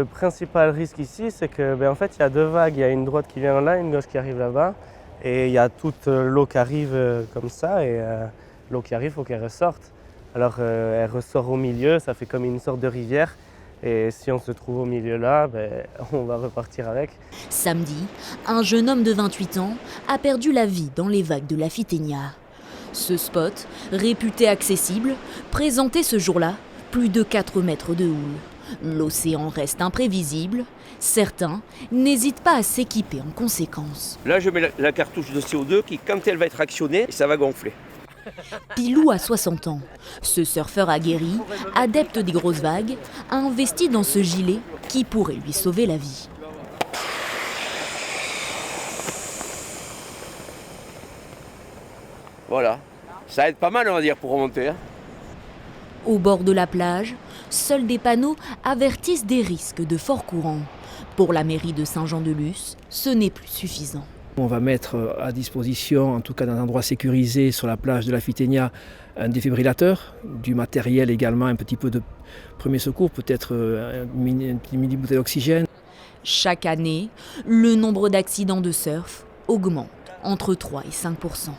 Le principal risque ici, c'est que en fait, il y a deux vagues. Il y a une droite qui vient là, une gauche qui arrive là-bas. Et il y a toute l'eau qui arrive comme ça. Et l'eau qui arrive, il faut qu'elle ressorte. Alors, elle ressort au milieu, ça fait comme une sorte de rivière. Et si on se trouve au milieu là, on va repartir avec. Samedi, un jeune homme de 28 ans a perdu la vie dans les vagues de la Fittegna. Ce spot, réputé accessible, présentait ce jour-là plus de 4 mètres de houle. L'océan reste imprévisible. Certains n'hésitent pas à s'équiper en conséquence. Là, je mets la cartouche de CO2 qui, quand elle va être actionnée, ça va gonfler. Pilou a 60 ans. Ce surfeur aguerri, adepte des grosses vagues, a investi dans ce gilet qui pourrait lui sauver la vie. Voilà, ça aide pas mal, on va dire, pour remonter. Hein. Au bord de la plage, seuls des panneaux avertissent des risques de fort courant. Pour la mairie de Saint-Jean-de-Luz, ce n'est plus suffisant. On va mettre à disposition, en tout cas dans un endroit sécurisé sur la plage de la Fittegna, un défibrillateur, du matériel également, un petit peu de premier secours, peut-être une mini bouteille d'oxygène. Chaque année, le nombre d'accidents de surf augmente entre 3 et 5%.